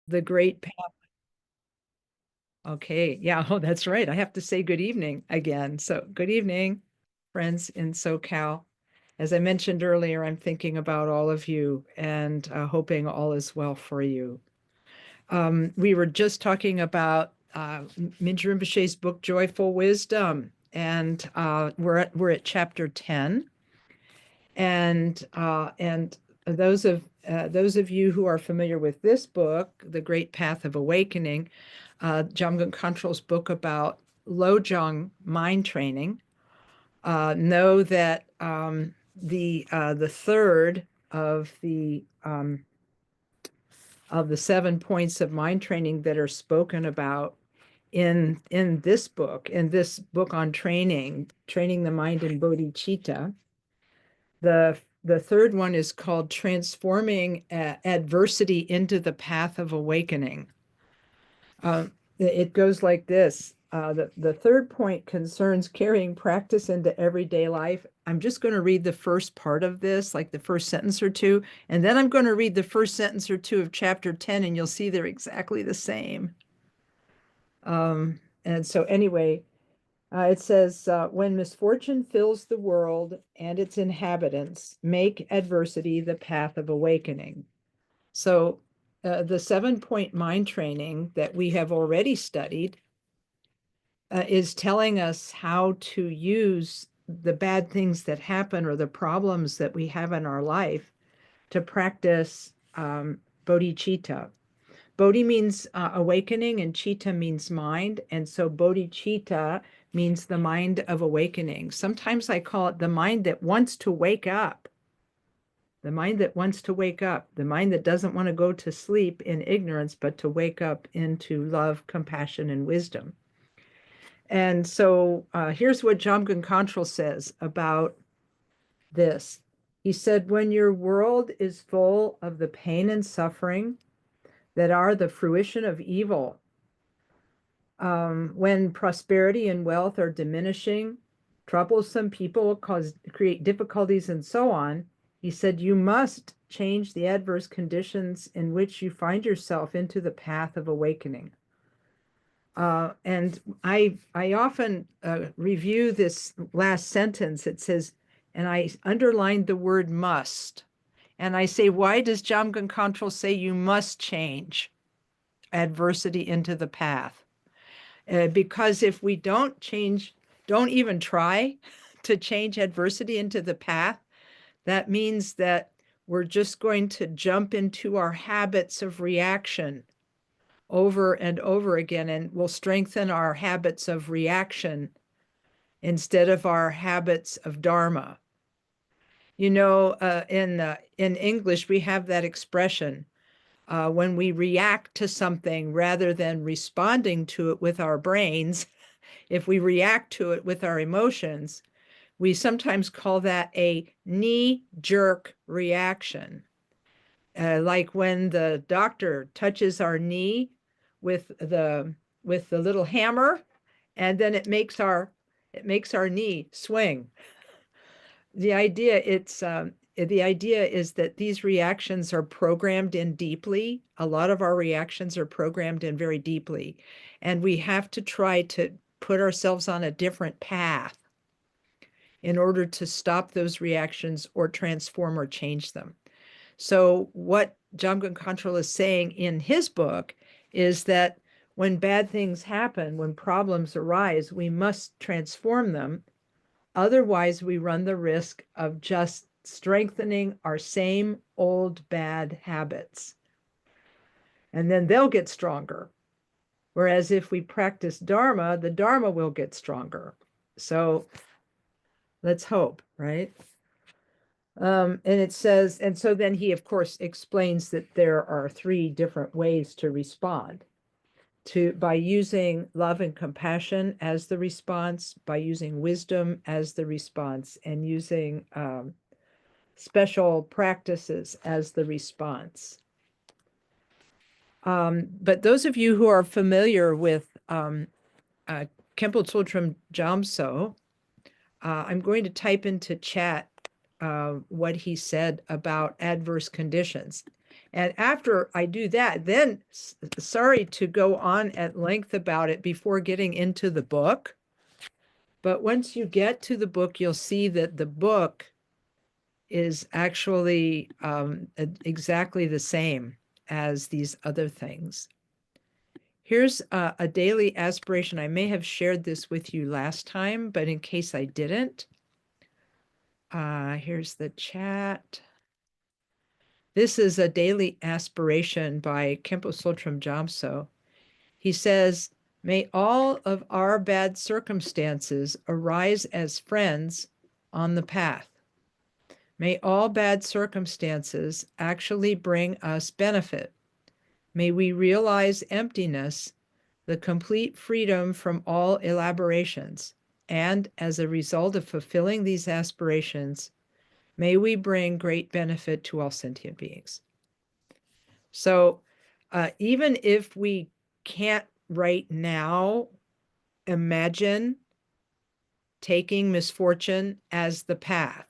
The great path. Okay. Yeah. Oh, that's right. I have to say good evening again. So good evening, friends in SoCal. As I mentioned earlier, I'm thinking about all of you and hoping all is well for you. We were just talking about Mingyur Rinpoche's book, Joyful Wisdom, and we're at chapter 10. And those of you who are familiar with this book, The Great Path of Awakening, Jamgon Khantrol's book about Lojong mind training, know that the third of the 7 points of mind training that are spoken about in this book on training the mind in bodhicitta. The third one is called transforming adversity into the path of awakening. It goes like this. The third point concerns carrying practice into everyday life. I'm just going to read the first part of this, like the first sentence or two, and then I'm going to read the first sentence or two of chapter 10, and you'll see they're exactly the same. And so anyway, it says, when misfortune fills the world and its inhabitants, make adversity the path of awakening. So the 7 point mind training that we have already studied is telling us how to use the bad things that happen or the problems that we have in our life to practice bodhicitta. Bodhi means awakening, and chitta means mind. And so bodhicitta means the mind of awakening. Sometimes I call it the mind that wants to wake up, the mind that wants to wake up, the mind that doesn't want to go to sleep in ignorance, but to wake up into love, compassion, and wisdom. And so here's what Jamgon Khantrol says about this. He said, when your world is full of the pain and suffering that are the fruition of evil, when prosperity and wealth are diminishing, troublesome people create difficulties and so on, he said, you must change the adverse conditions in which you find yourself into the path of awakening. And I often review this last sentence. It says, and I underlined the word must. And I say, why does Jamgon Khantrol say you must change adversity into the path? Because if we don't even try to change adversity into the path, that means that we're just going to jump into our habits of reaction over and over again, and we'll strengthen our habits of reaction instead of our habits of dharma. You know, in English, we have that expression, when we react to something rather than responding to it with our brains, if we react to it with our emotions, we sometimes call that a knee-jerk reaction. Like when the doctor touches our knee with the little hammer, and then it makes our knee swing. The idea is that these reactions are programmed in deeply. A lot of our reactions are programmed in very deeply, and we have to try to put ourselves on a different path in order to stop those reactions or transform or change them. So what Jamgon Khantrol is saying in his book is that when bad things happen, when problems arise, we must transform them. Otherwise, we run the risk of just strengthening our same old bad habits. And then they'll get stronger. Whereas if we practice Dharma, the Dharma will get stronger. So let's hope, right? And it says, and so then he, of course, explains that there are 3 different ways to respond. By using love and compassion as the response, by using wisdom as the response, and using special practices as the response. But those of you who are familiar with Khenpo Tsultrim Jamso, I'm going to type into chat what he said about adverse conditions. And after I do that, then sorry to go on at length about it before getting into the book. But once you get to the book, you'll see that the book is actually exactly the same as these other things. Here's a daily aspiration. I may have shared this with you last time, but in case I didn't, here's the chat. This is a daily aspiration by Khenpo Sotram Jamso. He says, may all of our bad circumstances arise as friends on the path. May all bad circumstances actually bring us benefit. May we realize emptiness, the complete freedom from all elaborations, and as a result of fulfilling these aspirations, may we bring great benefit to all sentient beings. So even if we can't right now imagine taking misfortune as the path,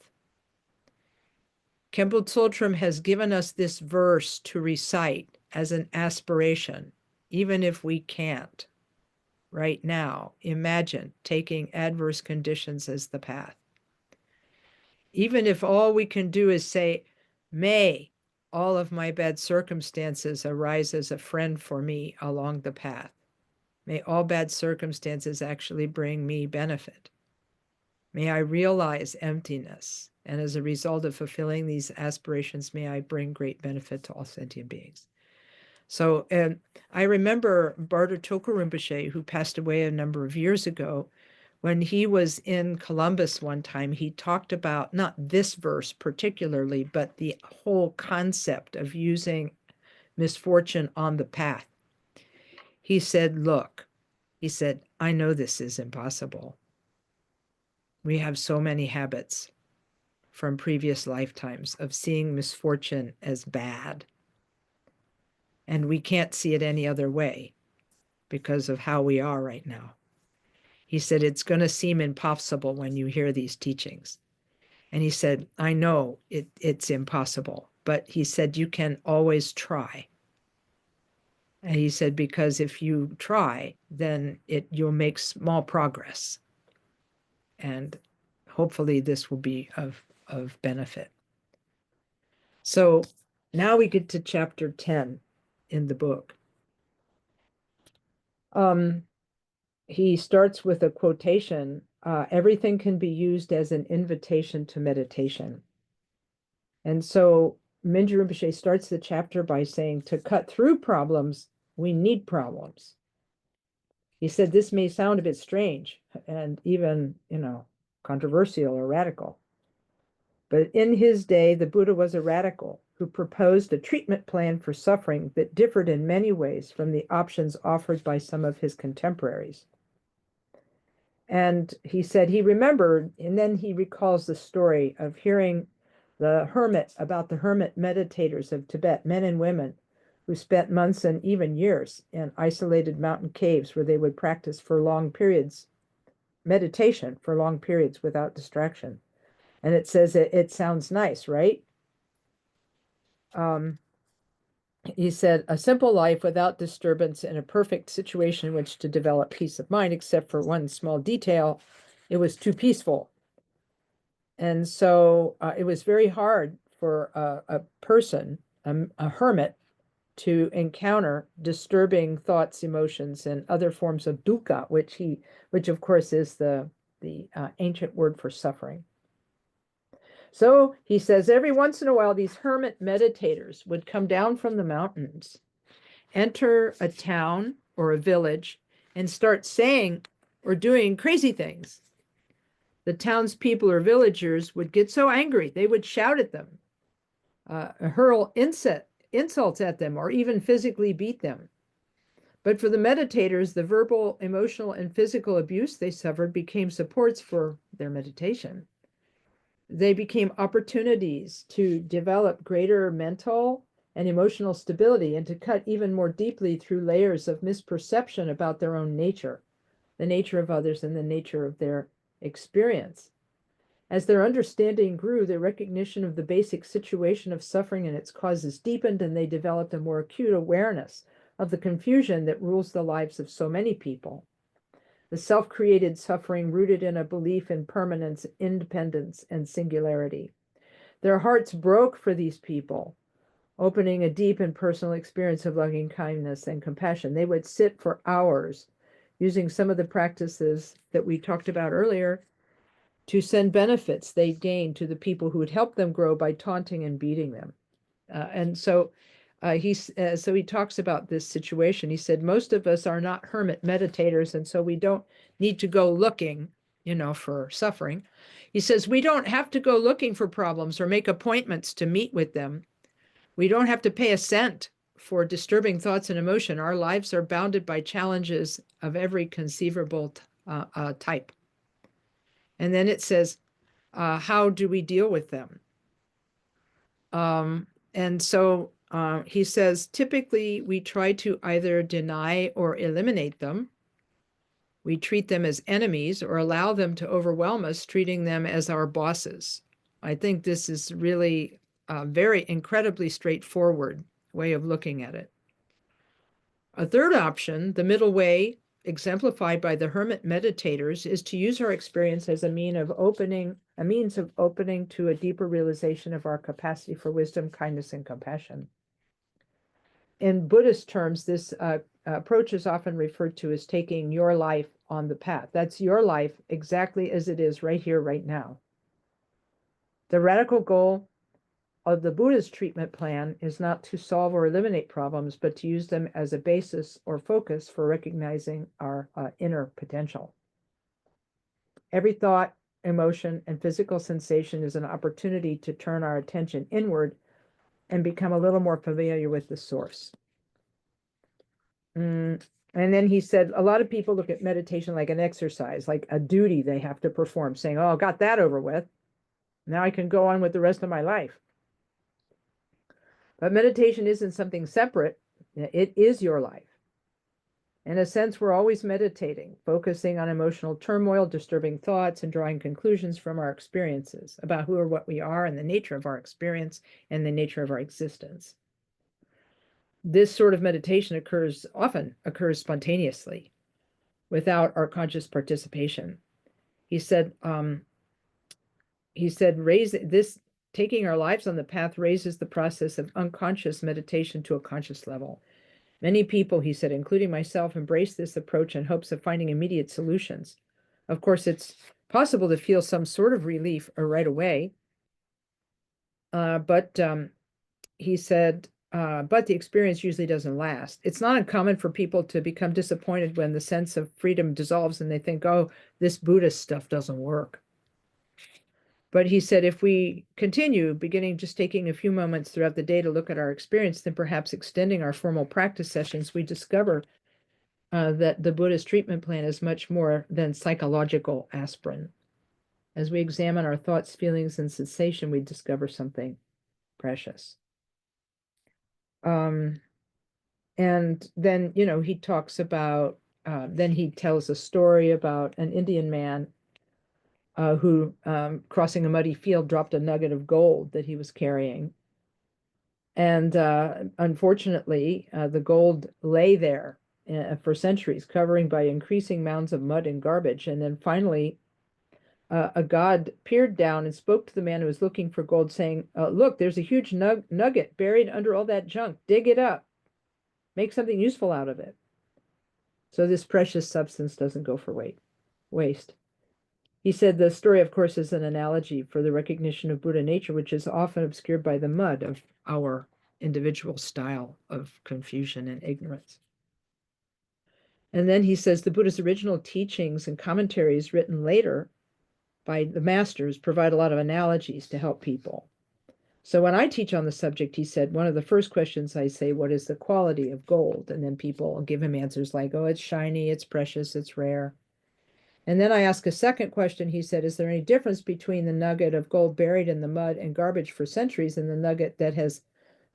Khenpo Tsultrim has given us this verse to recite as an aspiration, even if we can't right now imagine taking adverse conditions as the path. Even if all we can do is say, may all of my bad circumstances arise as a friend for me along the path. May all bad circumstances actually bring me benefit. May I realize emptiness, and as a result of fulfilling these aspirations, may I bring great benefit to all sentient beings. So, and I remember Barter Toko Rinpoche, who passed away a number of years ago, when he was in Columbus one time, he talked about not this verse particularly, but the whole concept of using misfortune on the path. He said, look, he said, I know this is impossible. We have so many habits from previous lifetimes of seeing misfortune as bad. And we can't see it any other way because of how we are right now. He said, it's going to seem impossible when you hear these teachings. And he said, I know it's impossible, but he said, you can always try. And he said, because if you try, then you'll make small progress. And hopefully this will be of benefit. So now we get to chapter 10 in the book. He starts with a quotation, everything can be used as an invitation to meditation. And so Mingyur Rinpoche starts the chapter by saying, to cut through problems, we need problems. He said this may sound a bit strange and even, controversial or radical. But in his day, the Buddha was a radical who proposed a treatment plan for suffering that differed in many ways from the options offered by some of his contemporaries. And he said he remembered, and then he recalls the story of hearing about the hermit meditators of Tibet, men and women who spent months and even years in isolated mountain caves where they would practice for long periods, meditation for long periods without distraction. And it says it sounds nice, right? He said, a simple life without disturbance and a perfect situation in which to develop peace of mind, except for one small detail, it was too peaceful. And so it was very hard for a person, a hermit, to encounter disturbing thoughts, emotions, and other forms of dukkha, which of course is the ancient word for suffering. So he says every once in a while, these hermit meditators would come down from the mountains, enter a town or a village, and start saying or doing crazy things. The townspeople or villagers would get so angry, they would shout at them, hurl insults at them, or even physically beat them. But for the meditators, the verbal, emotional, and physical abuse they suffered became supports for their meditation. They became opportunities to develop greater mental and emotional stability and to cut even more deeply through layers of misperception about their own nature, the nature of others, and the nature of their experience. As their understanding grew, their recognition of the basic situation of suffering and its causes deepened, and they developed a more acute awareness of the confusion that rules the lives of so many people. The self-created suffering rooted in a belief in permanence, independence, and singularity. Their hearts broke for these people, opening a deep and personal experience of loving kindness and compassion. They would sit for hours using some of the practices that we talked about earlier to send benefits they gained to the people who would help them grow by taunting and beating them. So he talks about this situation. He said, most of us are not hermit meditators, and so we don't need to go looking, for suffering. He says, we don't have to go looking for problems or make appointments to meet with them. We don't have to pay a cent for disturbing thoughts and emotion. Our lives are bounded by challenges of every conceivable type. And then it says, how do we deal with them? And so he says, typically we try to either deny or eliminate them. We treat them as enemies or allow them to overwhelm us, treating them as our bosses. I think this is really a very incredibly straightforward way of looking at it. A third option, the middle way, exemplified by the hermit meditators, is to use our experience as a means of opening to a deeper realization of our capacity for wisdom, kindness, and compassion. In Buddhist terms, this approach is often referred to as taking your life on the path. That's your life exactly as it is right here, right now. The radical goal of the Buddha's treatment plan is not to solve or eliminate problems, but to use them as a basis or focus for recognizing our inner potential. Every thought, emotion, and physical sensation is an opportunity to turn our attention inward and become a little more familiar with the source. And then he said, a lot of people look at meditation like an exercise, like a duty they have to perform, saying, oh, got that over with. Now I can go on with the rest of my life. But meditation isn't something separate. It is your life. In a sense, we're always meditating, focusing on emotional turmoil, disturbing thoughts, and drawing conclusions from our experiences about who or what we are and the nature of our experience and the nature of our existence. This sort of meditation often occurs spontaneously without our conscious participation. He said, taking our lives on the path raises the process of unconscious meditation to a conscious level. Many people, he said, including myself, embrace this approach in hopes of finding immediate solutions. Of course, it's possible to feel some sort of relief right away. But he said, but the experience usually doesn't last. It's not uncommon for people to become disappointed when the sense of freedom dissolves and they think, oh, this Buddhist stuff doesn't work. But he said, if we continue, beginning just taking a few moments throughout the day to look at our experience, then perhaps extending our formal practice sessions, we discover that the Buddhist treatment plan is much more than psychological aspirin. As we examine our thoughts, feelings, and sensation, we discover something precious. And then, he talks about, then he tells a story about an Indian man who, crossing a muddy field, dropped a nugget of gold that he was carrying. And unfortunately, the gold lay there for centuries, covering by increasing mounds of mud and garbage. And then finally, a god peered down and spoke to the man who was looking for gold, saying, look, there's a huge nugget buried under all that junk. Dig it up. Make something useful out of it. So this precious substance doesn't go for waste. He said the story, of course, is an analogy for the recognition of Buddha nature, which is often obscured by the mud of our individual style of confusion and ignorance. And then he says the Buddha's original teachings and commentaries written later by the masters provide a lot of analogies to help people. So when I teach on the subject, he said, one of the first questions I say, what is the quality of gold? And then people will give him answers like, oh, it's shiny, it's precious, it's rare. And then I ask a second question. He said, is there any difference between the nugget of gold buried in the mud and garbage for centuries and the nugget that has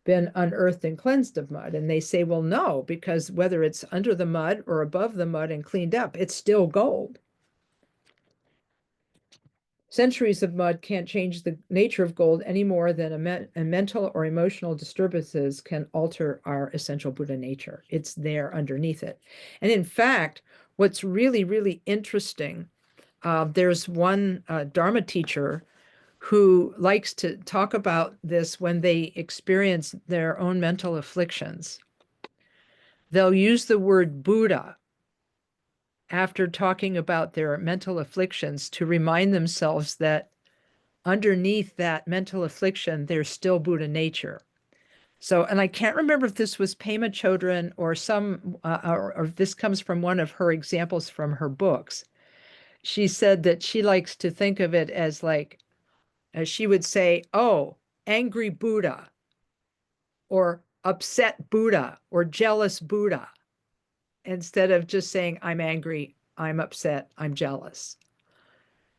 been unearthed and cleansed of mud? And they say, well, no, because whether it's under the mud or above the mud and cleaned up, it's still gold. Centuries of mud can't change the nature of gold any more than a mental or emotional disturbances can alter our essential Buddha nature. It's there underneath it. And in fact, what's really, really interesting, there's one Dharma teacher who likes to talk about this when they experience their own mental afflictions. They'll use the word Buddha after talking about their mental afflictions to remind themselves that underneath that mental affliction, there's still Buddha nature. So, and I can't remember if this was Pema Chodron or or if this comes from one of her examples from her books. She said that she likes to think of it as like, as she would say, oh, angry Buddha, or upset Buddha, or jealous Buddha, instead of just saying, I'm angry, I'm upset, I'm jealous.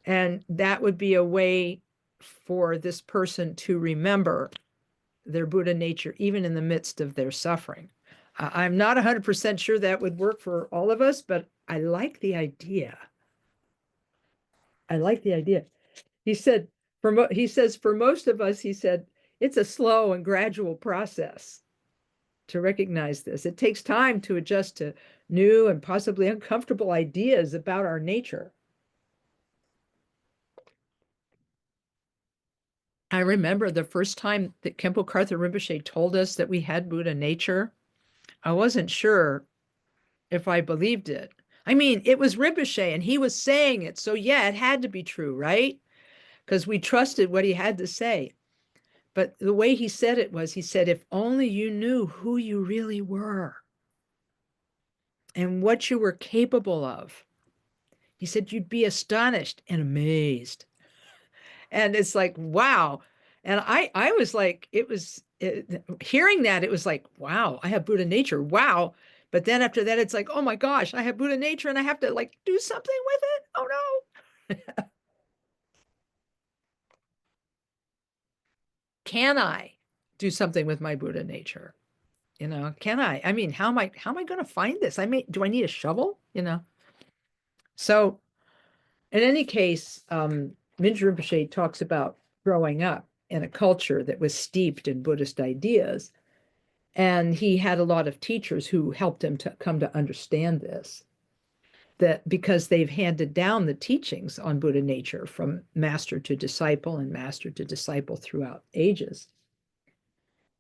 And that would be a way for this person to remember their Buddha nature, even in the midst of their suffering. I'm not 100% sure that would work for all of us, but I like the idea. I like the idea. He said, he says, for most of us, he said, it's a slow and gradual process to recognize this. It takes time to adjust to new and possibly uncomfortable ideas about our nature. I remember the first time that Khenpo Karthar Rinpoche told us that we had Buddha nature, I wasn't sure if I believed it. I mean, it was Rinpoche and he was saying it. So yeah, it had to be true, right? Because we trusted what he had to say. But the way he said it was, he said, if only you knew who you really were and what you were capable of. He said, you'd be astonished and amazed. And it's like, wow. And I was like, hearing that, it was like, wow, I have Buddha nature. Wow. But then after that, it's like, oh my gosh, I have Buddha nature and I have to like do something with it. Oh no. Can I do something with my Buddha nature? Can I? I mean, how am I going to find this? Do I need a shovel? So in any case, Mingyur Rinpoche talks about growing up in a culture that was steeped in Buddhist ideas. And he had a lot of teachers who helped him to come to understand this, that because they've handed down the teachings on Buddha nature from master to disciple and master to disciple throughout ages.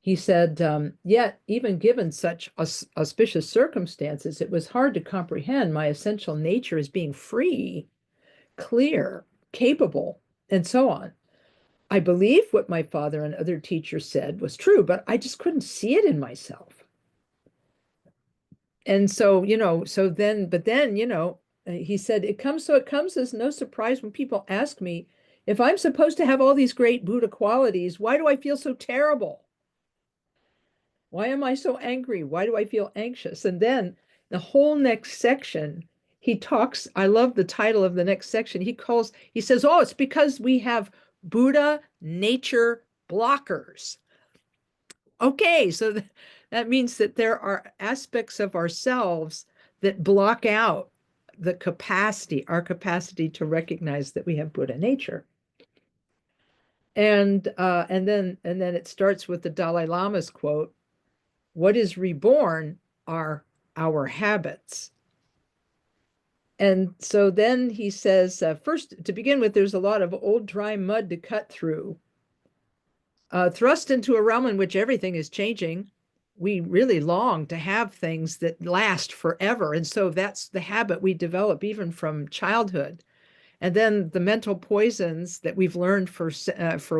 He said, yet, even given such auspicious circumstances, it was hard to comprehend my essential nature as being free, clear, capable, and so on. I believe what my father and other teachers said was true, but I just couldn't see it in myself. And so, but then, he said, it comes as no surprise when people ask me, if I'm supposed to have all these great Buddha qualities, why do I feel so terrible? Why am I so angry? Why do I feel anxious? And then the whole next section, he talks, I love the title of the next section. He says, oh, it's because we have Buddha nature blockers. Okay, so that means that there are aspects of ourselves that block out our capacity to recognize that we have Buddha nature. And then it starts with the Dalai Lama's quote, what is reborn are our habits. And so then he says, first, to begin with, there's a lot of old dry mud to cut through. Thrust into a realm in which everything is changing, we really long to have things that last forever. And so that's the habit we develop even from childhood. And then the mental poisons that we've learned for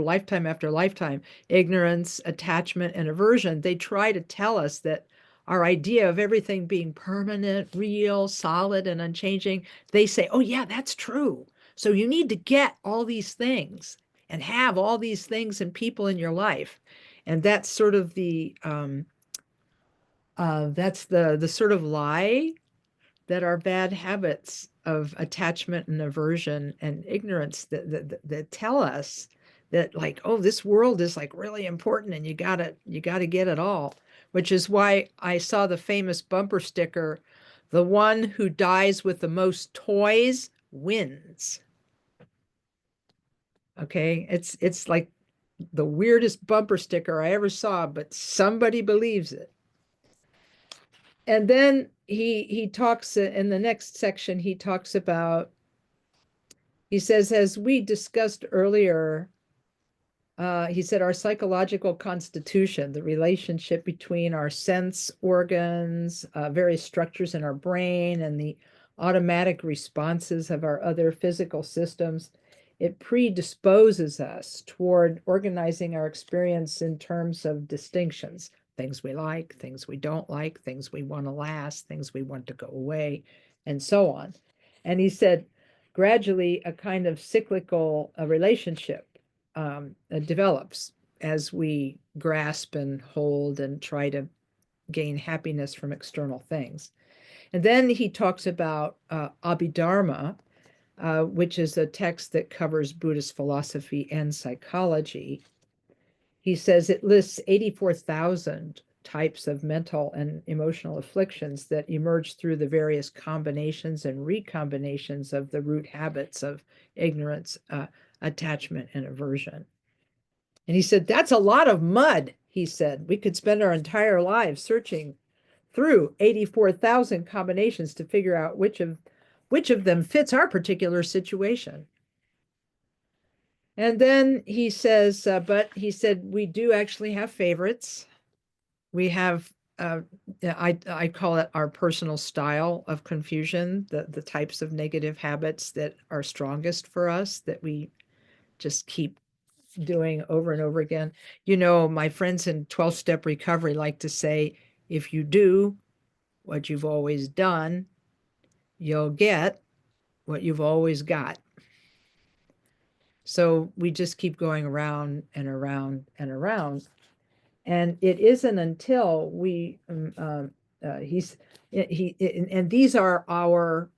lifetime after lifetime, ignorance, attachment, and aversion, they try to tell us that our idea of everything being permanent, real, solid, and unchanging, they say, oh yeah, that's true. So you need to get all these things and have all these things and people in your life. And that's sort of that's the sort of lie that our bad habits of attachment and aversion and ignorance that tell us that like, oh, this world is like really important and you gotta get it all, which is why I saw the famous bumper sticker, the one who dies with the most toys wins. Okay, it's like the weirdest bumper sticker I ever saw, but somebody believes it. And then he talks in the next section, he talks about, he says, as we discussed earlier, he said our psychological constitution, the relationship between our sense organs, various structures in our brain, and the automatic responses of our other physical systems, it predisposes us toward organizing our experience in terms of distinctions, things we like, things we don't like, things we want to last, things we want to go away, and so on. And he said, gradually, a kind of cyclical relationship develops as we grasp and hold and try to gain happiness from external things. And then he talks about Abhidharma, which is a text that covers Buddhist philosophy and psychology. He says it lists 84,000 types of mental and emotional afflictions that emerge through the various combinations and recombinations of the root habits of ignorance, attachment, and aversion. And he said, that's a lot of mud, he said. We could spend our entire lives searching through 84,000 combinations to figure out which of them fits our particular situation. And then he says, but he said, we do actually have favorites. We have, I call it our personal style of confusion, the types of negative habits that are strongest for us, that we just keep doing over and over again. You know, my friends in 12-step recovery like to say, if you do what you've always done, you'll get what you've always got. So we just keep going around and around and around. And it isn't until we, and these are our,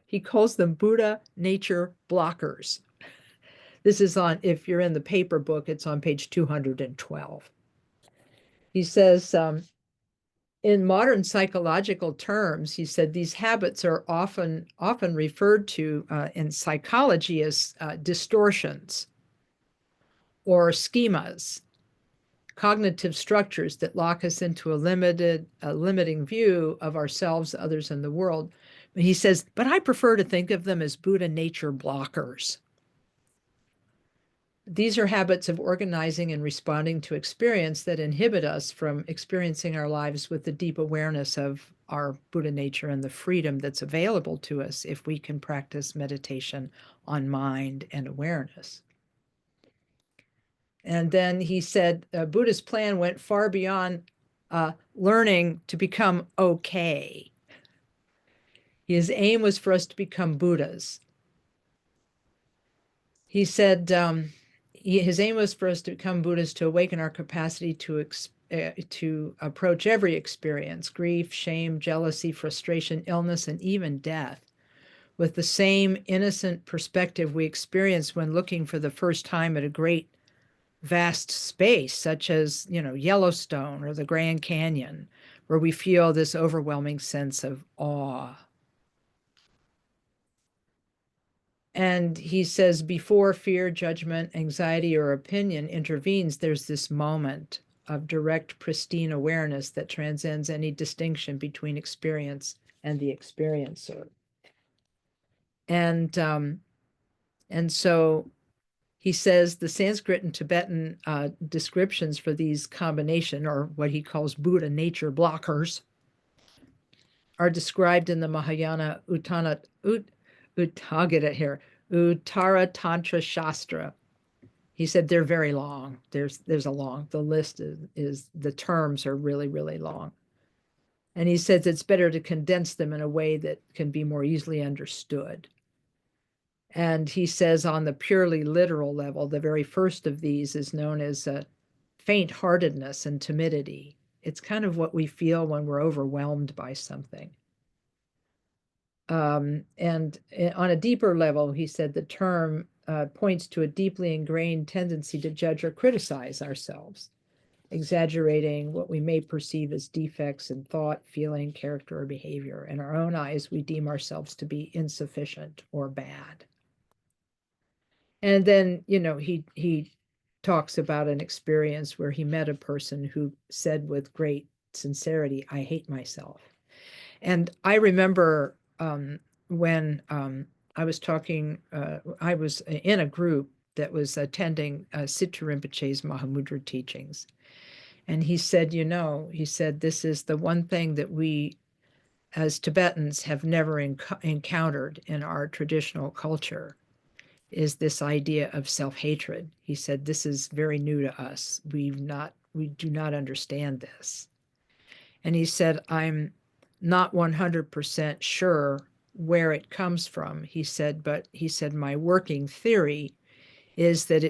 he calls them Buddha nature blockers. This is on, if you're in the paper book, it's on page 212. He says, in modern psychological terms, he said these habits are often referred to in psychology as distortions or schemas, cognitive structures that lock us into a limiting view of ourselves, others, and the world. He says, but I prefer to think of them as Buddha nature blockers. These are habits of organizing and responding to experience that inhibit us from experiencing our lives with the deep awareness of our Buddha nature and the freedom that's available to us if we can practice meditation on mind and awareness. And then he said, Buddha's plan went far beyond learning to become okay. His aim was for us to become Buddhas. He said, his aim was for us to become Buddhas, to awaken our capacity to approach every experience, grief, shame, jealousy, frustration, illness, and even death, with the same innocent perspective we experience when looking for the first time at a great, vast space, such as, Yellowstone or the Grand Canyon, where we feel this overwhelming sense of awe. And he says, before fear, judgment, anxiety, or opinion intervenes, there's this moment of direct, pristine awareness that transcends any distinction between experience and the experiencer. And so he says the Sanskrit and Tibetan descriptions for these combination, or what he calls Buddha nature blockers, are described in the Mahayana Uttara Tantra Shastra. He said they're very long. There's a long, the list is the terms are really, really long. And he says it's better to condense them in a way that can be more easily understood. And he says on the purely literal level, the very first of these is known as faint-heartedness and timidity. It's kind of what we feel when we're overwhelmed by something. And on a deeper level, he said the term points to a deeply ingrained tendency to judge or criticize ourselves, exaggerating what we may perceive as defects in thought, feeling, character, or behavior. In our own eyes, we deem ourselves to be insufficient or bad. And then, he talks about an experience where he met a person who said with great sincerity, "I hate myself." And I remember when I was I was in a group that was attending Situ Rinpoche's Mahamudra teachings. And he said, he said, this is the one thing that we as Tibetans have never encountered in our traditional culture, is this idea of self-hatred. He said, this is very new to us. We do not understand this. And he said, I'm not 100% sure where it comes from. He said, but he said, my working theory is that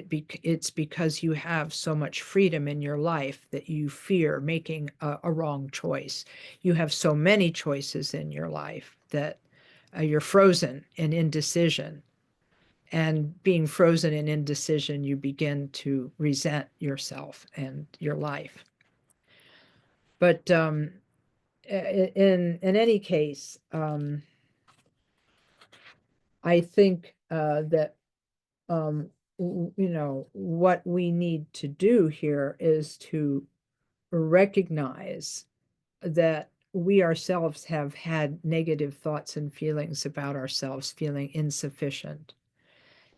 it's because you have so much freedom in your life that you fear making a wrong choice. You have so many choices in your life that you're frozen in indecision. And being frozen in indecision, you begin to resent yourself and your life. But in any case, I think that what we need to do here is to recognize that we ourselves have had negative thoughts and feelings about ourselves, feeling insufficient,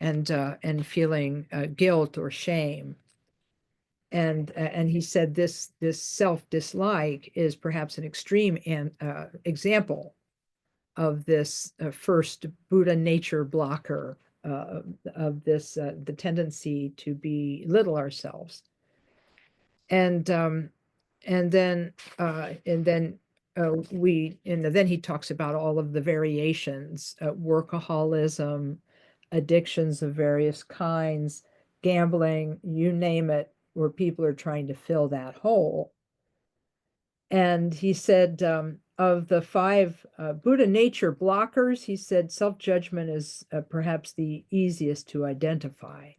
and feeling guilt or shame. And he said this self-dislike is perhaps an extreme example of this first Buddha nature blocker of this the tendency to belittle ourselves. And then then he talks about all of the variations, workaholism, addictions of various kinds, gambling, you name it, where people are trying to fill that hole. And he said, of the 5 Buddha nature blockers, he said self-judgment is perhaps the easiest to identify.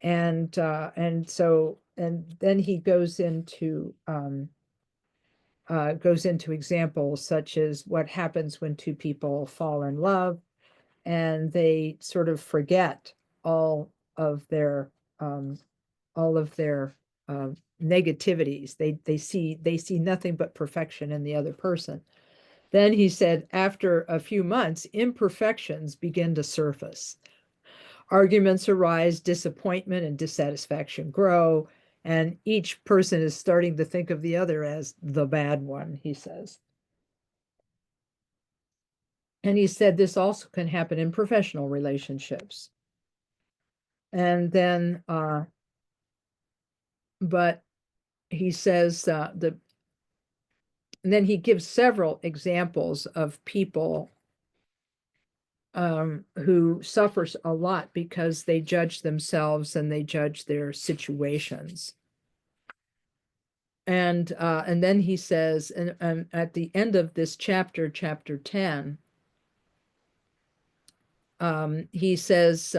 And then he goes into examples such as what happens when 2 people fall in love and they sort of forget all of their negativities. They see nothing but perfection in the other person. Then he said, after a few months, imperfections begin to surface. Arguments arise, disappointment and dissatisfaction grow, and each person is starting to think of the other as the bad one, he says. And he said this also can happen in professional relationships. And then, but he says and then he gives several examples of people who suffers a lot because they judge themselves and they judge their situations. And then he says, and at the end of this chapter 10, he says,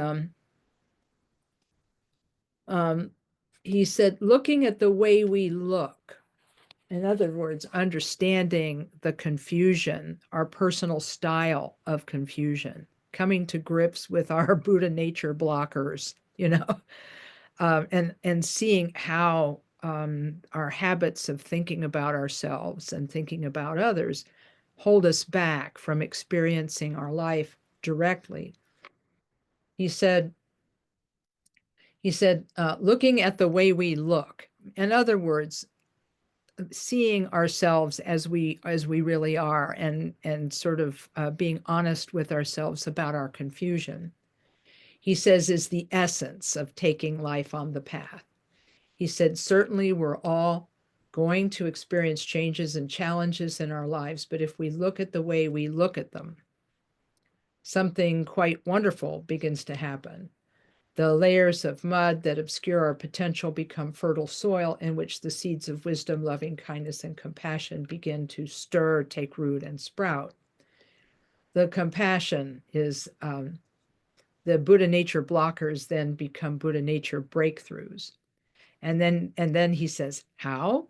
he said, looking at the way we look, in other words, understanding the confusion, our personal style of confusion, coming to grips with our Buddha nature blockers, and seeing how our habits of thinking about ourselves and thinking about others hold us back from experiencing our life directly. He said, looking at the way we look, in other words, seeing ourselves as we really are, and sort of being honest with ourselves about our confusion, he says, is the essence of taking life on the path. He said, certainly we're all going to experience changes and challenges in our lives, but if we look at the way we look at them, something quite wonderful begins to happen. The layers of mud that obscure our potential become fertile soil in which the seeds of wisdom, loving kindness, and compassion begin to stir, take root, and sprout. The compassion is the Buddha nature blockers then become Buddha nature breakthroughs. And then he says, how?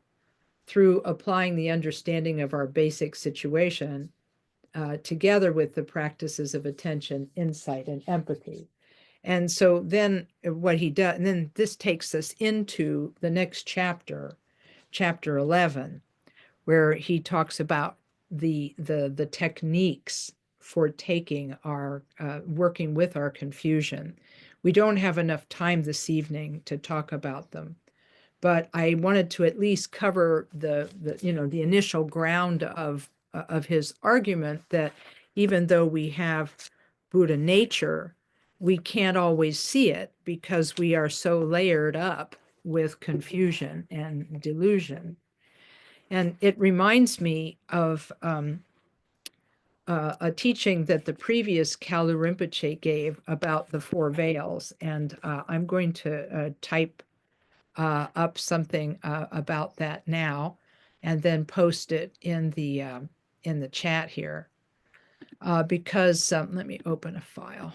Through applying the understanding of our basic situation together with the practices of attention, insight, and empathy. And so then what he does, and then this takes us into the next chapter, chapter 11, where he talks about the techniques for taking our working with our confusion. We don't have enough time this evening to talk about them, but I wanted to at least cover the the initial ground of his argument that even though we have Buddha nature, we can't always see it because we are so layered up with confusion and delusion. And it reminds me of a teaching that the previous Kalu Rinpoche gave about the four veils. And I'm going to type up something about that now, and then post it in the chat here. Because let me open a file.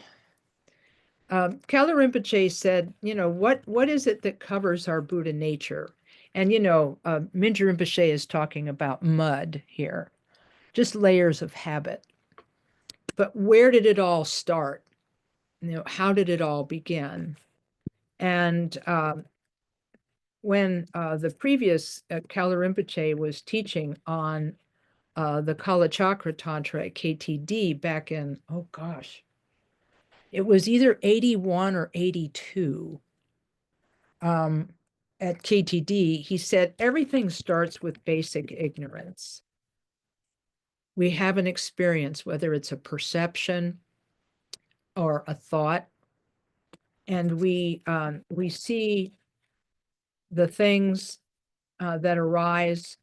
Kalu Rinpoche said, what is it that covers our Buddha nature? And, Mingyur Rinpoche is talking about mud here, just layers of habit. But where did it all start? How did it all begin? And when the previous Kalu Rinpoche was teaching on the Kala Chakra Tantra at KTD back in, oh gosh, it was either 81 or 82. At KTD, he said, everything starts with basic ignorance. We have an experience, whether it's a perception or a thought, and we see the things that arise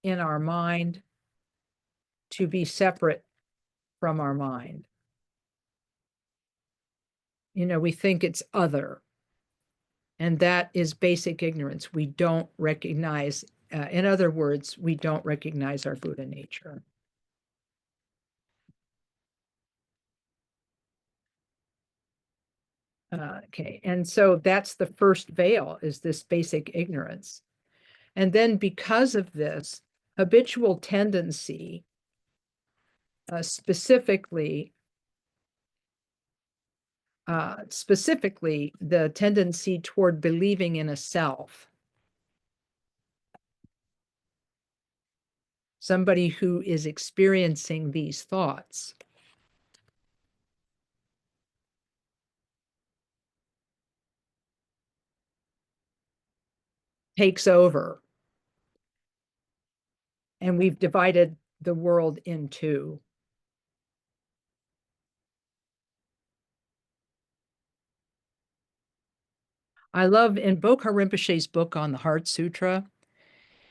in our mind to be separate from our mind. We think it's other, and that is basic ignorance. We don't recognize, in other words, we don't recognize our Buddha nature. Okay, and so that's the first veil, is this basic ignorance. And then because of this habitual tendency, specifically the tendency toward believing in a self, somebody who is experiencing these thoughts, takes over. And we've divided the world in two. I love in Bokha Rinpoche's book on the Heart Sutra,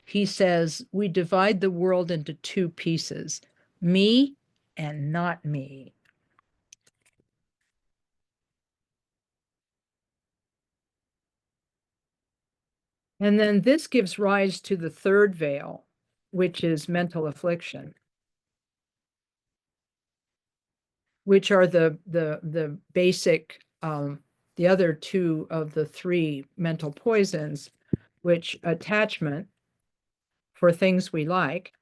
he says, we divide the world into two pieces, me and not me. And then this gives rise to the third veil, which is mental affliction, which are the basic, the other two of the three mental poisons, which attachment for things we like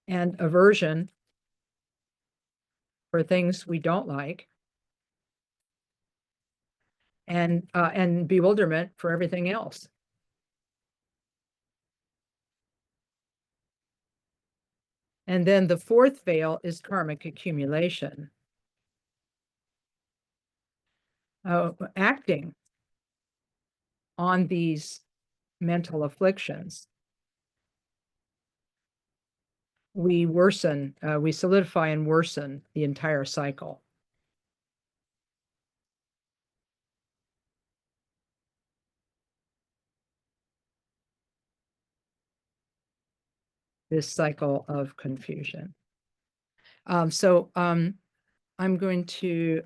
and aversion for things we don't like, and bewilderment for everything else. And then the fourth veil is karmic accumulation, acting on these mental afflictions. We worsen, we solidify and worsen the entire cycle. This cycle of confusion. So I'm going to,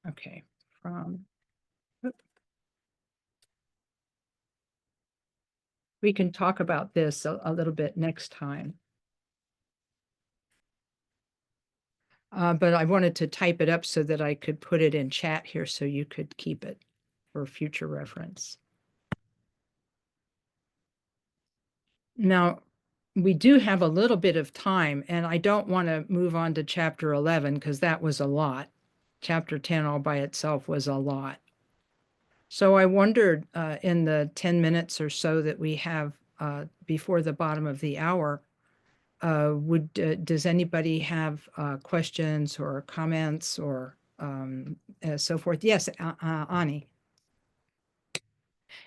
okay, we can talk about this a little bit next time. But I wanted to type it up so that I could put it in chat here so you could keep it for future reference. Now, we do have a little bit of time, and I don't want to move on to chapter 11 because that was a lot. Chapter 10 all by itself was a lot. So I wondered in the 10 minutes or so that we have before the bottom of the hour, does anybody have questions or comments or so forth? Yes, Ani.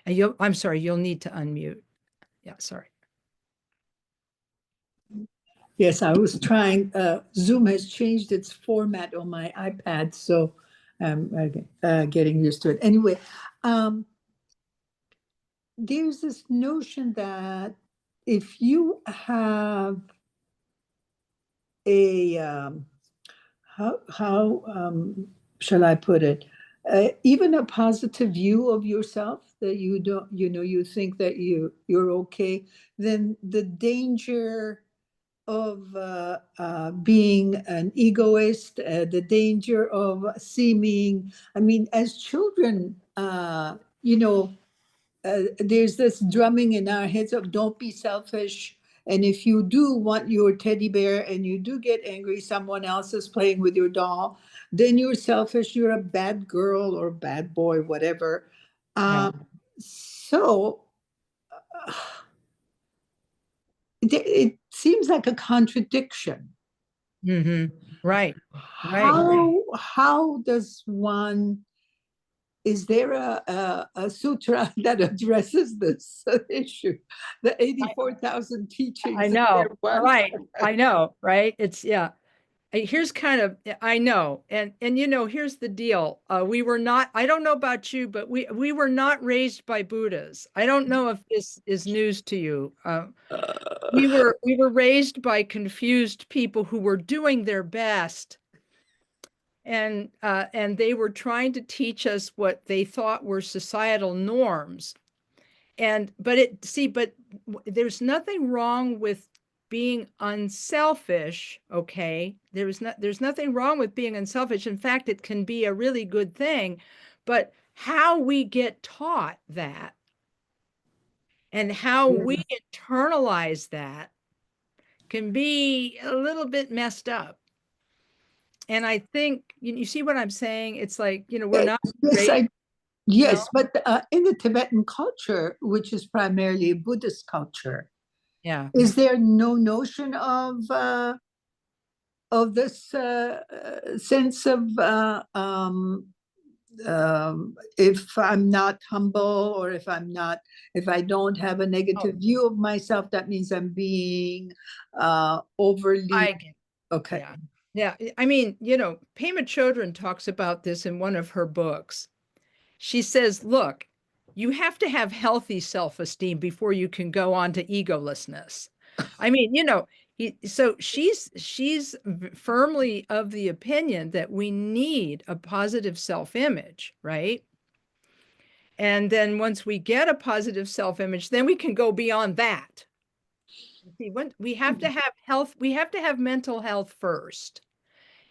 And I'm sorry, you'll need to unmute. Yeah, sorry. Yes, I was trying. Zoom has changed its format on my iPad, so I'm getting used to it. Anyway, there's this notion that if you have a how shall I put it? Even a positive view of yourself, that you don't, you think that you're okay, then the danger of being an egoist, the danger of seeming, I mean, as children, there's this drumming in our heads of don't be selfish. And if you do want your teddy bear and you do get angry, someone else is playing with your doll, then you're selfish, you're a bad girl or bad boy, whatever. Yeah. So it seems like a contradiction. Mm-hmm. Right. Right. How does one, is there a sutra that addresses this issue? The 84,000 teachings. I know. Right. I know. Right. It's, yeah. Here's kind of, I know. And here's the deal. We were not, I don't know about you, but we were not raised by Buddhas. I don't know if this is news to you. We were raised by confused people who were doing their best, and they were trying to teach us what they thought were societal norms. But there's nothing wrong with being unselfish, okay? There's nothing wrong with being unselfish. In fact, it can be a really good thing. But how we get taught that and how we internalize that can be a little bit messed up. And I think you see what I'm saying? It's like, we're not Yes, raised, yes, but in the Tibetan culture, which is primarily a Buddhist culture, yeah. is there no notion of this sense of if I'm not humble, or if I don't have a negative view of myself, that means I'm being overly, okay. Yeah. Yeah. I mean, Pema Chodron talks about this in one of her books. She says, look, you have to have healthy self-esteem before you can go on to egolessness. I mean, so she's firmly of the opinion that we need a positive self-image, right? And then once we get a positive self-image, then we can go beyond that. See, when we have to have health, we have to have mental health first.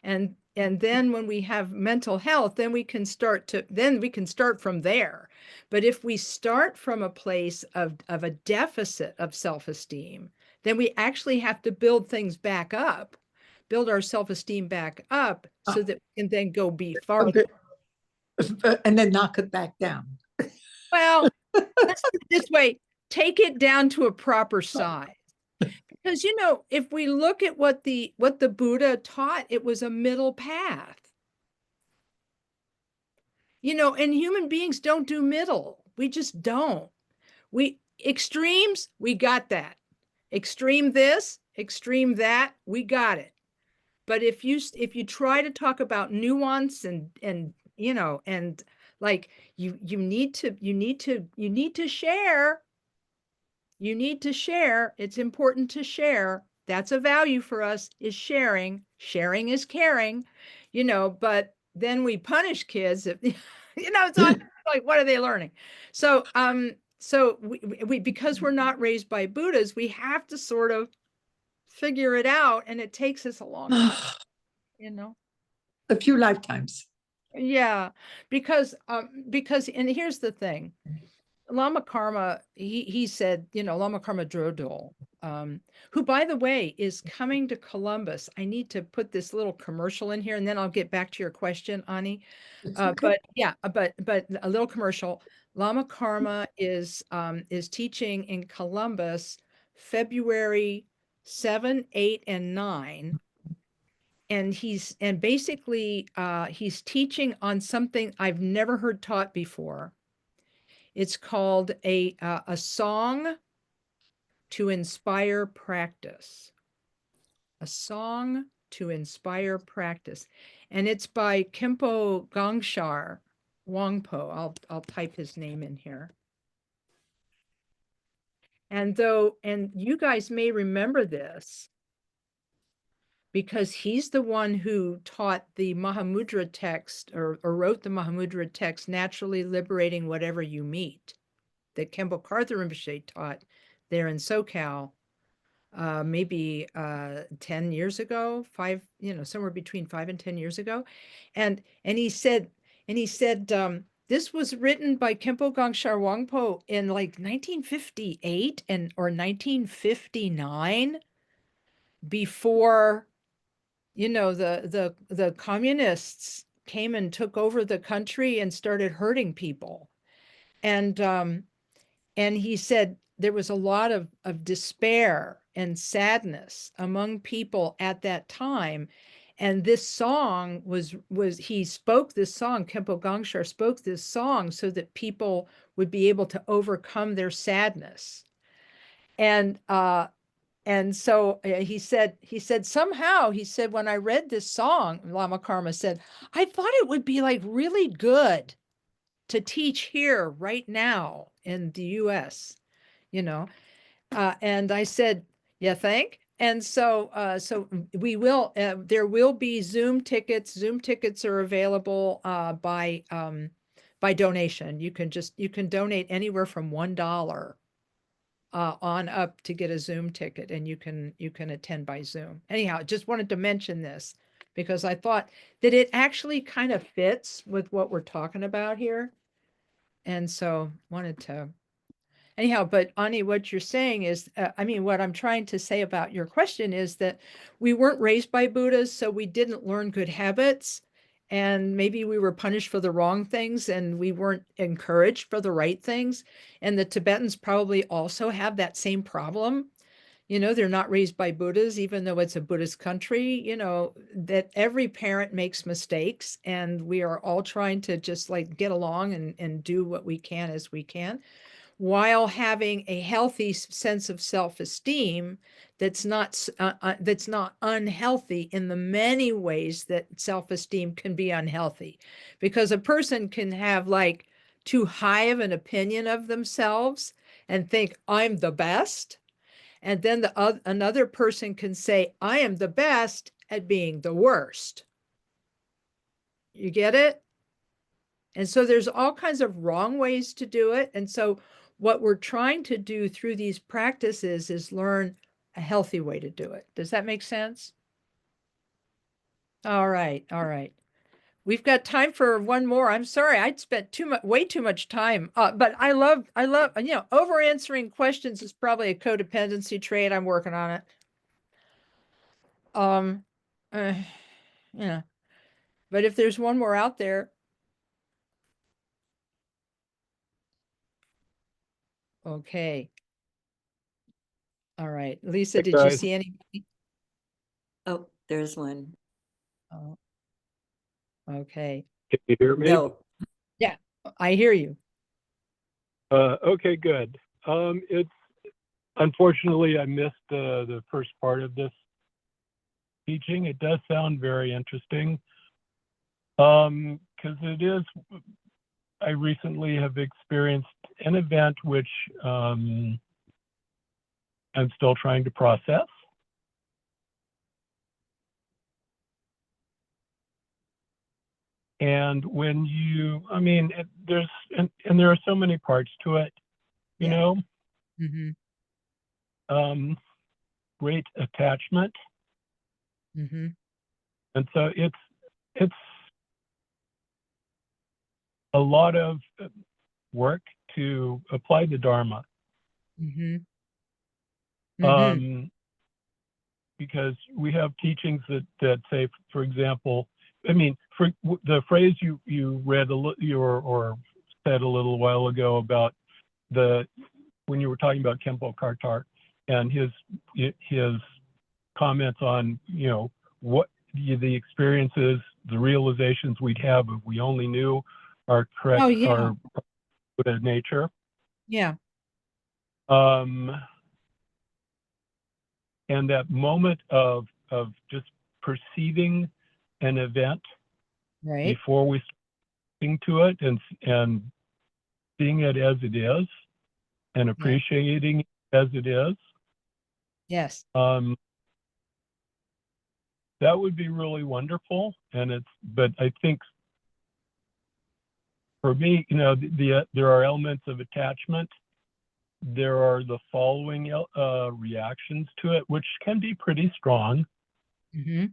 And then when we have mental health, then we can start from there. But if we start from a place of a deficit of self-esteem, then we actually have to build things back up, build our self-esteem back up so that we can then go be farther. And then knock it back down. Well, let's put it this way, take it down to a proper size. Because if we look at what the Buddha taught, it was a middle path. And human beings don't do middle. We just don't. We extremes, we got that. Extreme this, extreme that, we got it. But if you try to talk about nuance and like you need to share. You need to share. It's important to share. That's a value for us, is sharing. Sharing is caring, but then we punish kids if it's not like, what are they learning? So we because we're not raised by Buddhas, we have to sort of figure it out, and it takes us a long time. A few lifetimes. Yeah, because and here's the thing. Lama Karma, he said, Lama Karma Drodol, who, by the way, is coming to Columbus. I need to put this little commercial in here, and then I'll get back to your question, Ani. But yeah, but a little commercial. Lama Karma is teaching in Columbus, February 7, 8, and 9. And basically he's teaching on something I've never heard taught before. It's called a song to inspire practice. A song to inspire practice. And it's by Khenpo Gongshar Wangpo. I'll type his name in here. And you guys may remember this because he's the one who taught the Mahamudra text or wrote the Mahamudra text, Naturally Liberating Whatever You Meet, that Khenpo Karthar Rinpoche taught there in SoCal, maybe 10 years ago, somewhere between 5 and 10 years ago. And he said, this was written by Khenpo Gongshar Wangpo in like 1958 or 1959, before, the communists came and took over the country and started hurting people. And he said there was a lot of despair and sadness among people at that time. And this song he spoke this song, Khenpo Gongshar spoke this song so that people would be able to overcome their sadness. And so he said, somehow, when I read this song, Lama Karma said, I thought it would be like really good to teach here right now in the US, and I said, yeah, think. And so we will, there will be Zoom tickets. Zoom tickets are available by donation. You can donate anywhere from $1 on up to get a Zoom ticket, and you can attend by Zoom. Anyhow, just wanted to mention this because I thought that it actually kind of fits with what we're talking about here. And so wanted to, anyhow, but Ani, what you're saying is, what I'm trying to say about your question is that we weren't raised by Buddhas, so we didn't learn good habits. And maybe we were punished for the wrong things and we weren't encouraged for the right things. And the Tibetans probably also have that same problem. They're not raised by Buddhas, even though it's a Buddhist country, that every parent makes mistakes, and we are all trying to just like get along and do what we can as we can, while having a healthy sense of self-esteem that's not unhealthy in the many ways that self-esteem can be unhealthy. Because a person can have like too high of an opinion of themselves and think, I'm the best. And then another person can say, I am the best at being the worst. You get it? And so there's all kinds of wrong ways to do it. And so what we're trying to do through these practices is learn a healthy way to do it. Does that make sense? All right. All right. We've got time for one more. I'm sorry, I'd spent way too much time. But I love, over answering questions is probably a codependency trait. I'm working on it. Yeah. But if there's one more out there. Okay. All right. Lisa, did you see any? Oh, there's one. Oh, okay. Can you hear me? No. Yeah, I hear you. Okay, good. It's unfortunately I missed the first part of this teaching. It does sound very interesting because it is. I recently have experienced an event which I'm still trying to process. And when you, there are so many parts to it, you know. Mm-hmm. Great attachment. Mm-hmm. And so it's a lot of work to apply the Dharma. Mm-hmm. Because we have teachings that say, for example, I mean, for the phrase you read or said a little while ago about when you were talking about Khenpo Kartar and his comments on, you know, what the experiences, the realizations we'd have if we only knew our correct, Oh, yeah. our Buddha nature. Yeah. And that moment of just perceiving an event Right. before we think to it and seeing it as it is and appreciating it as it is. Yes. That would be really wonderful. But I think for me, you know, there are elements of attachment. There are the following reactions to it, which can be pretty strong. Mm-hmm.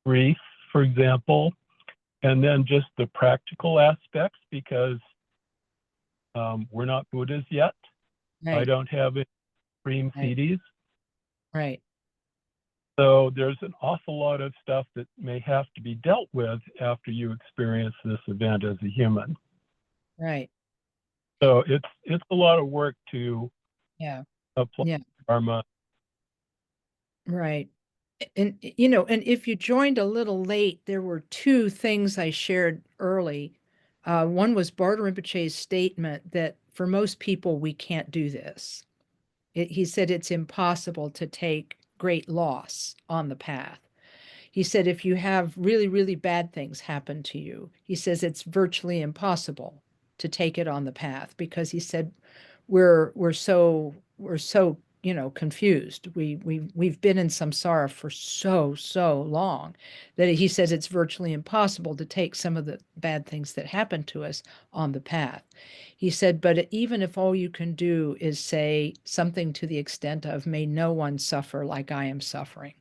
Grief, for example, and then just the practical aspects, because we're not Buddhas yet. Right. I don't have any supreme CDs. Right. So there's an awful lot of stuff that may have to be dealt with after you experience this event as a human. Right. So it's a lot of work to apply Dharma. Right. And, you know, and if you joined a little late, there were two things I shared early. One was Bardo Rinpoche's statement that for most people, we can't do this. He said it's impossible to take great loss on the path. He said if you have really, really bad things happen to you, he says it's virtually impossible to take it on the path, because he said we're so you know, confused. We've been in samsara for so long that he says it's virtually impossible to take some of the bad things that happen to us on the path. He said, but even if all you can do is say something to the extent of, may no one suffer like I am suffering,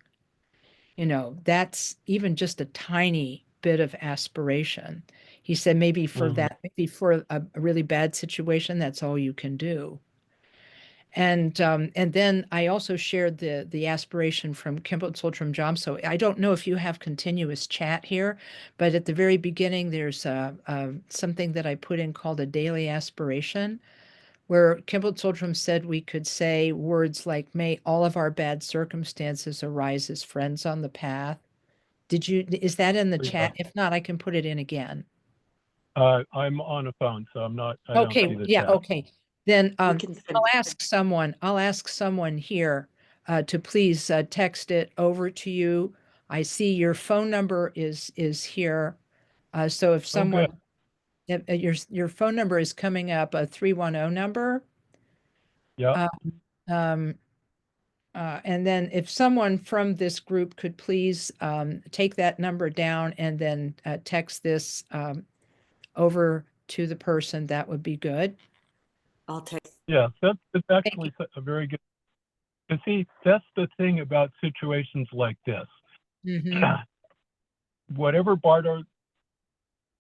you know, that's even just a tiny bit of aspiration. He said maybe for maybe for a really bad situation, that's all you can do. And then I also shared the aspiration from Khenpo Tsultrim Jamso. I don't know if you have continuous chat here, but at the very beginning, there's something that I put in called a daily aspiration, where Khenpo Tsultrim said we could say words like, may all of our bad circumstances arise as friends on the path. Is that in the chat? If not, I can put it in again. I'm on a phone, so I don't see the chat. Okay. Then We can send I'll ask someone here to please text it over to you. I see your phone number is here. So if someone, your phone number is coming up, a 310 number. Yeah. And then if someone from this group could please take that number down and then text this over to the person, that would be good. I'll text. Yeah, that's actually a very good. You see, that's the thing about situations like this. Whatever Bardo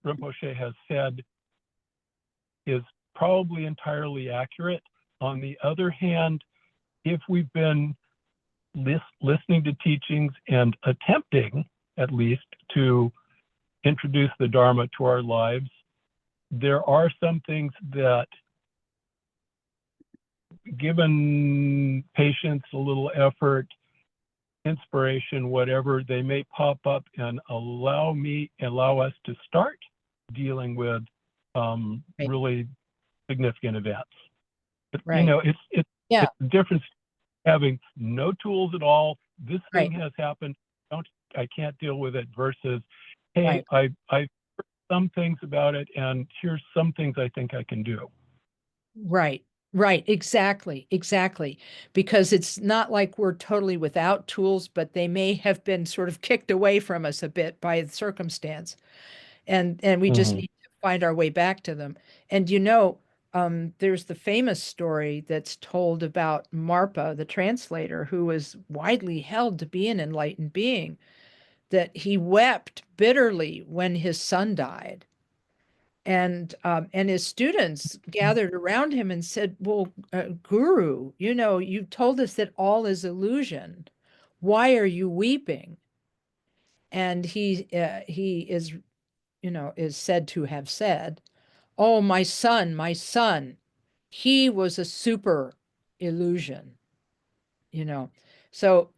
Rinpoche has said is probably entirely accurate. On the other hand, if we've been listening to teachings and attempting, at least, to introduce the Dharma to our lives, there are some things that, given patience, a little effort, inspiration, whatever, they may pop up and allow us to start dealing with really significant events. But, you know, it's the difference having no tools at all. This thing has happened. I can't deal with it, versus, hey, I've heard some things about it, and here's some things I think I can do. Right. Exactly. Because it's not like we're totally without tools, but they may have been sort of kicked away from us a bit by the circumstance. And we just need to find our way back to them. And, you know, there's the famous story that's told about Marpa, the translator, who was widely held to be an enlightened being, that he wept bitterly when his son died. and his students gathered around him and said, well, Guru, you told us that all is illusion. Why are you weeping? And he is, is said to have said, oh, my son, he was a super illusion, you know. So,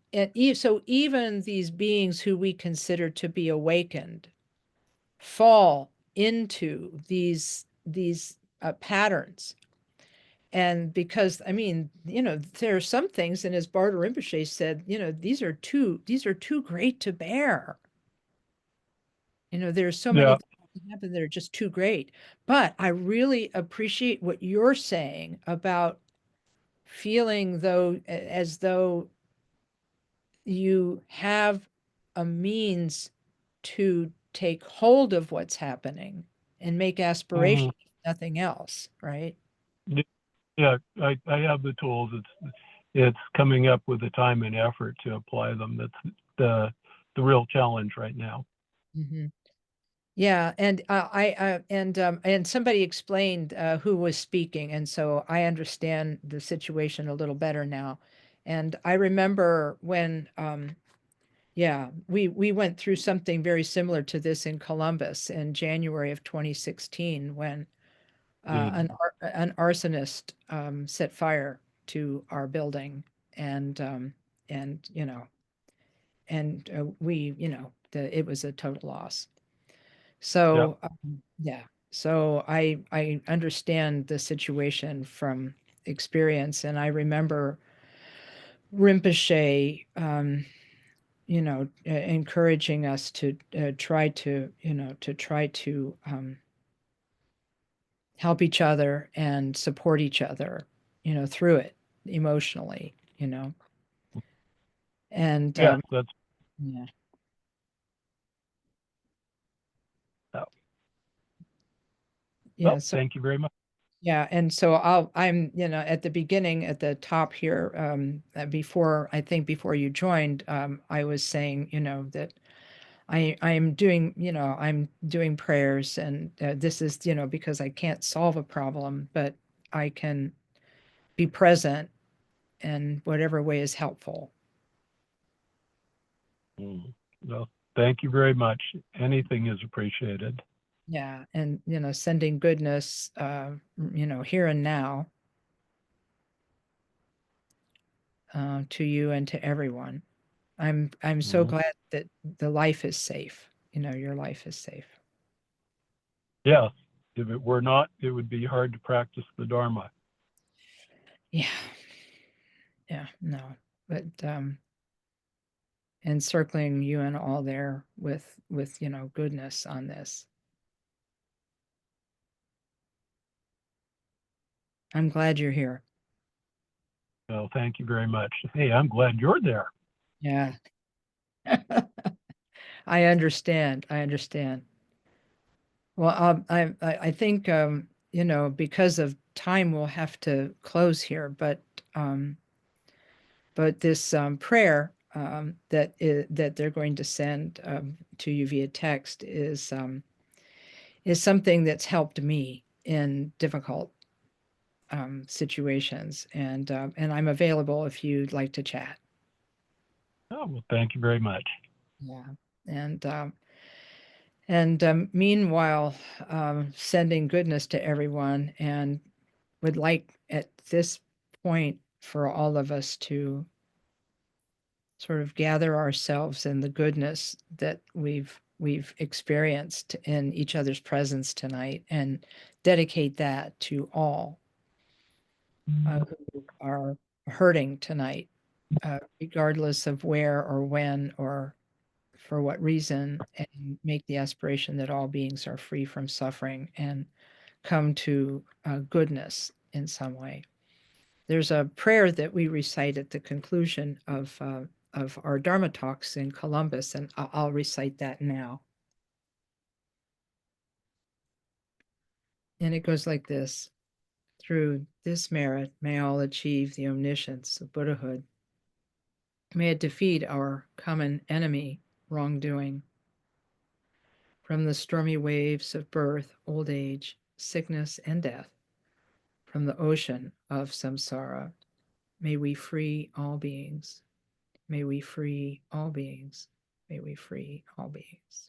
so even these beings who we consider to be awakened fall into these patterns. And because, I mean, there are some things, and as Bardo Rinpoche said, these are too great to bear. There's so many Yeah. things that happen that are just too great. But I really appreciate what you're saying about feeling as though you have a means to take hold of what's happening and make Mhm. aspiration, nothing else, right? Yeah, I have the tools. It's coming up with the time and effort to apply them. That's the real challenge right now. Mm-hmm. Yeah, and and somebody explained who was speaking, and so I understand the situation a little better now. And I remember when, yeah, we went through something very similar to this in Columbus in January of 2016 when an arsonist set fire to our building, and and we, it was a total loss. Yeah. So, yeah. So I understand the situation from experience, and I remember Rinpoche, encouraging us to try to, help each other and support each other, through it emotionally, and Yes, that's yeah. oh, Yeah. well, So thank you very much. yeah, and so I'm, at the beginning, at the top here, before you joined, I was saying, that I'm doing prayers, and this is, because I can't solve a problem, but I can be present in whatever way is helpful. Mm. Well, thank you very much. Anything is appreciated. Yeah, and sending goodness, here and now, to you and to everyone. I'm so Mhm. glad that the life is safe. Your life is safe. Yes, if it were not, it would be hard to practice the Dharma. Yeah. Yeah, no. But encircling you and all there with goodness on this. I'm glad you're here. Well, thank you very much. Hey, I'm glad you're there. Yeah. I understand. I understand. Well, I think because of time we'll have to close here, but this prayer that they're going to send to you via text is something that's helped me in difficult situations, and I'm available if you'd like to chat. Oh, well, thank you very much. Yeah, and meanwhile, sending goodness to everyone, and would like at this point for all of us to sort of gather ourselves in the goodness that we've experienced in each other's presence tonight, and dedicate that to all who are hurting tonight, regardless of where or when or for what reason, and make the aspiration that all beings are free from suffering and come to goodness in some way. There's a prayer that we recite at the conclusion of our Dharma talks in Columbus, and I'll recite that now. And it goes like this: through this merit, may all achieve the omniscience of Buddhahood. May it defeat our common enemy, wrongdoing. from the stormy waves of birth, old age, sickness, and death, from the ocean of samsara. May we free all beings. May we free all beings. May we free all beings.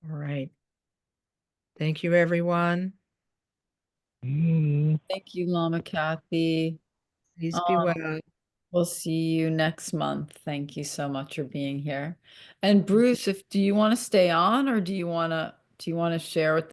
All right. Thank you, everyone. Thank you, Lama Kathy. Please be well. We'll see you next month. Thank you so much for being here. And Bruce, do you want to stay on, or do you want to share with